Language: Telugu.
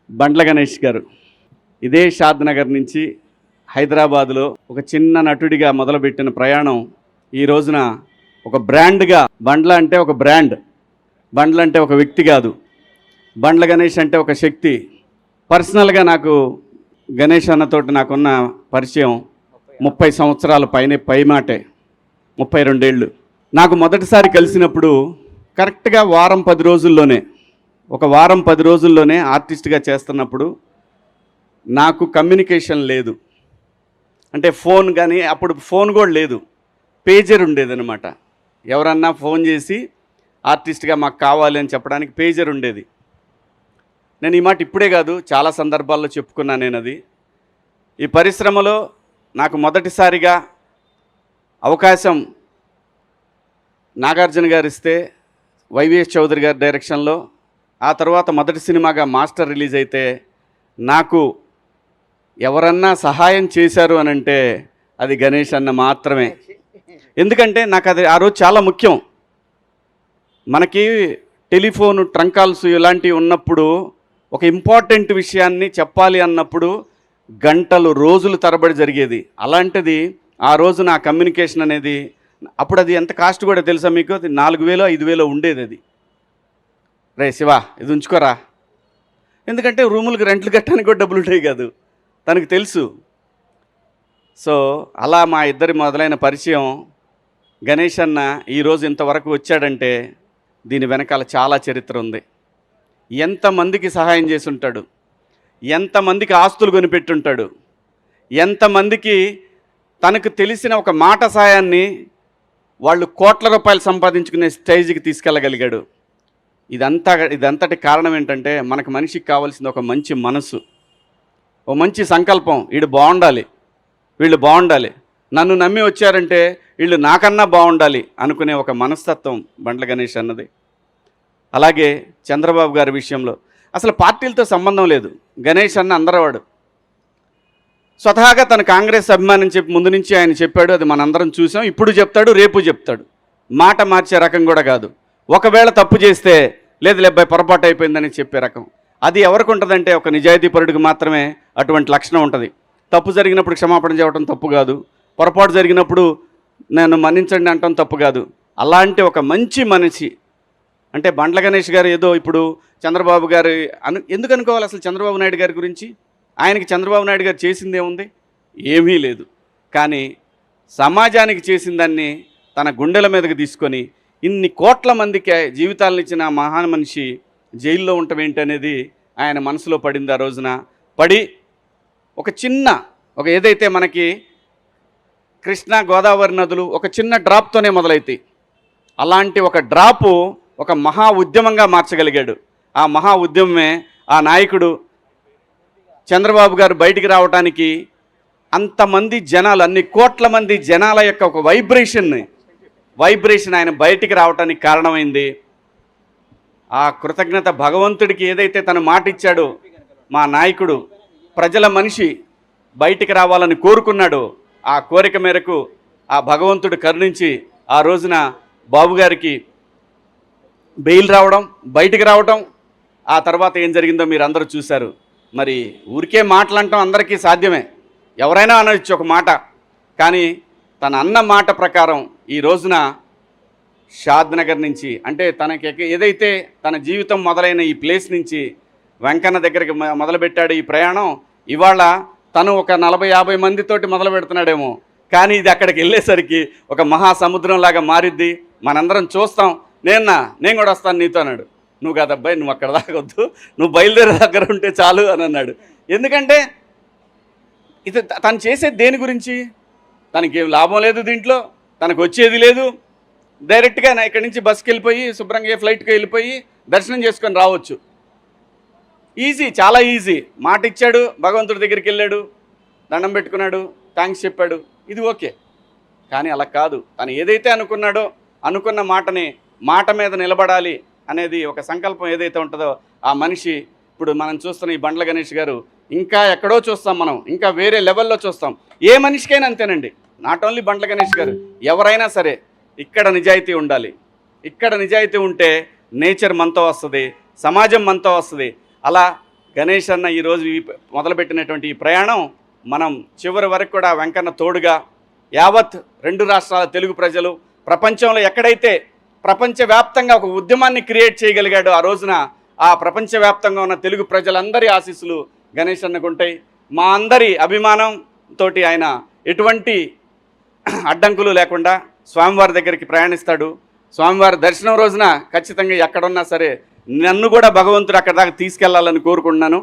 బండ్ల గణేష్ గారు ఇదే షాద్ నగర్ నుంచి హైదరాబాదులో ఒక చిన్న నటుడిగా మొదలుపెట్టిన ప్రయాణం ఈ రోజున ఒక బ్రాండ్గా, బండ్ల అంటే ఒక బ్రాండ్, బండ్ల అంటే ఒక వ్యక్తి కాదు, బండ్ల గణేష్ అంటే ఒక శక్తి. పర్సనల్గా నాకు గణేష్ అన్నతోటి నాకున్న పరిచయం 30 సంవత్సరాల పైమాటే, 32 ఏళ్ళు. నాకు మొదటిసారి కలిసినప్పుడు కరెక్ట్గా వారం 10 రోజుల్లోనే ఆర్టిస్ట్గా చేస్తున్నప్పుడు నాకు కమ్యూనికేషన్ లేదు. అంటే ఫోన్ కానీ, అప్పుడు ఫోన్ కూడా లేదు, పేజర్ ఉండేదన్నమాట. ఎవరన్నా ఫోన్ చేసి ఆర్టిస్ట్గా మాకు కావాలి అని చెప్పడానికి పేజర్ ఉండేది. నేను ఈ మాట ఇప్పుడే కాదు, చాలా సందర్భాల్లో చెప్పుకున్నాను నేను. అది ఈ పరిశ్రమలో నాకు మొదటిసారిగా అవకాశం నాగార్జున గారు ఇస్తే, వైవిఎస్ చౌదరి గారి డైరెక్షన్లో, ఆ తర్వాత మొదటి సినిమాగా మాస్టర్ రిలీజ్ అయితే నాకు ఎవరన్నా సహాయం చేశారు అని అంటే అది గణేష్ అన్న మాత్రమే. ఎందుకంటే నాకు అది ఆ రోజు చాలా ముఖ్యం. మనకి టెలిఫోను, ట్రంక్ కాల్స్ ఇలాంటివి ఉన్నప్పుడు ఒక ఇంపార్టెంట్ విషయాన్ని చెప్పాలి అన్నప్పుడు గంటలు, రోజులు తరబడి జరిగేది. అలాంటిది ఆ రోజు నా కమ్యూనికేషన్ అనేది, అప్పుడు అది ఎంత కాస్ట్ కూడా తెలుసా మీకు? అది 4000 5000 ఉండేది. అది రే శివ ఇది ఉంచుకోరా, ఎందుకంటే రూములకు రెంట్లు కట్టడానికి కూడా డబ్బులు ఉంటాయి కాదు, తనకు తెలుసు. సో అలా మా ఇద్దరి మొదలైన పరిచయం. గణేష్ అన్న ఈరోజు ఇంతవరకు వచ్చాడంటే దీని వెనకాల చాలా చరిత్ర ఉంది. ఎంతమందికి సహాయం చేసి ఉంటాడు, ఎంతమందికి ఆస్తులు కొనిపెట్టుంటాడు, ఎంతమందికి తనకు తెలిసిన ఒక మాట సాయాన్ని వాళ్ళు కోట్ల రూపాయలు సంపాదించుకునే స్టేజ్కి తీసుకెళ్ళగలిగాడు. ఇదంతటి కారణం ఏంటంటే మనకు మనిషికి కావాల్సింది ఒక మంచి మనసు, ఓ మంచి సంకల్పం. వీడు బాగుండాలి, వీళ్ళు బాగుండాలి, నన్ను నమ్మి వచ్చారంటే వీళ్ళు నాకన్నా బాగుండాలి అనుకునే ఒక మనస్తత్వం బండ్ల గణేష్ అన్నది. అలాగే చంద్రబాబు గారి విషయంలో అసలు పార్టీలతో సంబంధం లేదు. గణేష్ అన్న అందరవాడు. స్వతహాగా తన కాంగ్రెస్ అభిమానం చెప్పి ముందు నుంచి ఆయన చెప్పాడు, అది మనందరం చూసాం. ఇప్పుడు చెప్తాడు, రేపు చెప్తాడు. మాట మార్చే రకం కూడా కాదు. ఒకవేళ తప్పు చేస్తే లేదు లేబ్బాయి పొరపాటు అయిపోయిందని చెప్పే రకం. అది ఎవరికి ఉంటుందంటే ఒక నిజాయితీపరుడికి మాత్రమే అటువంటి లక్షణం ఉంటుంది. తప్పు జరిగినప్పుడు క్షమాపణ చెప్పడం తప్పు కాదు, పొరపాటు జరిగినప్పుడు నన్ను మన్నించండి అంటాం తప్పు కాదు. అలాంటి ఒక మంచి మనిషి అంటే బండ్ల గణేష్ గారు. ఏదో ఇప్పుడు చంద్రబాబు గారు ఎందుకు అనుకోవాలి అసలు చంద్రబాబు నాయుడు గారి గురించి? ఆయనకి చంద్రబాబు నాయుడు గారు చేసిందే ఉంది, ఏమీ లేదు. కానీ సమాజానికి చేసిన దాన్ని తన గుండెల మీదకి తీసుకొని ఇన్ని కోట్ల మందికి జీవితాలను ఇచ్చిన మహాన్ మనిషి జైల్లో ఉండటం ఏంటనేది ఆయన మనసులో పడింది. ఆ రోజున పడి ఒక ఏదైతే మనకి కృష్ణా గోదావరి నదులు ఒక చిన్న డ్రాప్తోనే మొదలవుతాయి, అలాంటి ఒక డ్రాపు ఒక మహా ఉద్యమంగా మార్చగలిగాడు. ఆ మహా ఉద్యమమే ఆ నాయకుడు చంద్రబాబు గారు బయటికి రావడానికి అంతమంది జనాలు, అన్ని కోట్ల మంది జనాల యొక్క ఒక వైబ్రేషన్ ఆయన బయటికి రావడానికి కారణమైంది. ఆ కృతజ్ఞత భగవంతుడికి ఏదైతే తను మాట ఇచ్చాడో, మా నాయకుడు ప్రజల మనిషి బయటికి రావాలని కోరుకున్నాడు. ఆ కోరిక మేరకు ఆ భగవంతుడు కరుణించి ఆ రోజున బాబు గారికి బెయిల్ రావడం, బయటికి రావడం. ఆ తర్వాత ఏం జరిగిందో మీరు అందరూ చూశారు. మరి ఊరికే మాటలంటాం అందరికీ సాధ్యమే, ఎవరైనా అనొచ్చు ఒక మాట. కానీ తన అన్న మాట ప్రకారం ఈ రోజున షాద్ నగర్ నుంచి, అంటే తనకి ఏదైతే తన జీవితం మొదలైన ఈ ప్లేస్ నుంచి వెంకన్న దగ్గరికి మొదలుపెట్టాడు ఈ ప్రయాణం. ఇవాళ తను ఒక 40-50 మందితోటి మొదలు పెడుతున్నాడేమో, కానీ ఇది అక్కడికి వెళ్ళేసరికి ఒక మహాసముద్రంలాగా మారిద్ది. మనందరం చూస్తాం. నేను కూడా వస్తాను నీతో అన్నాడు. నువ్వు కాదబ్బాయి, నువ్వు అక్కడ దాకొద్దు, నువ్వు బయలుదేరే దగ్గర ఉంటే చాలు అని అన్నాడు. ఎందుకంటే ఇది తను చేసేది దేని గురించి? తనకి లాభం లేదు దీంట్లో, తనకు వచ్చేది లేదు. డైరెక్ట్గా ఇక్కడి నుంచి బస్కి వెళ్ళిపోయి శుభ్రంగా ఫ్లైట్కి వెళ్ళిపోయి దర్శనం చేసుకొని రావచ్చు. ఈజీ, చాలా ఈజీ. మాట ఇచ్చాడు, భగవంతుడి దగ్గరికి వెళ్ళాడు, దండం పెట్టుకున్నాడు, థ్యాంక్స్ చెప్పాడు, ఇది ఓకే. కానీ అలా కాదు. తను ఏదైతే అనుకున్నాడో అనుకున్న మాట మీద నిలబడాలి అనేది ఒక సంకల్పం ఏదైతే ఉంటుందో ఆ మనిషి. ఇప్పుడు మనం చూస్తున్న ఈ బండ్ల గణేష్ గారు ఇంకా ఎక్కడో చూస్తాం, మనం ఇంకా వేరే లెవెల్లో చూస్తాం. ఏ మనిషికైనా అంతేనండి, నాట్ ఓన్లీ బండ్ల గణేష్ గారు, ఎవరైనా సరే ఇక్కడ నిజాయితీ ఉండాలి. ఇక్కడ నిజాయితీ ఉంటే నేచర్ మనతో వస్తుంది, సమాజం మనతో వస్తుంది. అలా గణేష్ అన్న ఈరోజు మొదలుపెట్టినటువంటి ఈ ప్రయాణం మనం చివరి వరకు కూడా వెంకన్న తోడుగా యావత్ 2 రాష్ట్రాల తెలుగు ప్రజలు ప్రపంచంలో ఎక్కడైతే ప్రపంచవ్యాప్తంగా ఒక ఉద్యమాన్ని క్రియేట్ చేయగలిగాడో ఆ రోజున ఆ ప్రపంచవ్యాప్తంగా ఉన్న తెలుగు ప్రజలందరి ఆశీస్సులు గణేష్ అన్నకు ఉంటాయి. మా అందరి అభిమానంతో ఆయన ఎటువంటి అడ్డంకులు లేకుండా స్వామివారి దగ్గరికి ప్రయాణిస్తాడు. స్వామివారి దర్శనం రోజున ఖచ్చితంగా ఎక్కడున్నా సరే నన్ను కూడా భగవంతుడు అక్కడ దాకా తీసుకెళ్లాలని కోరుకుంటున్నాను.